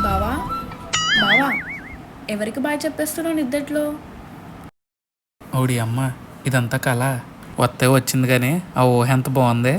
బావా బావా ఎవరికి బాయ్ చెప్పేస్తున్నావు నిద్దట్లో? ఓడి అమ్మ, ఇదంతా కళ. వస్తే వచ్చింది కానీ ఆ ఊహ ఎంత బాగుంది.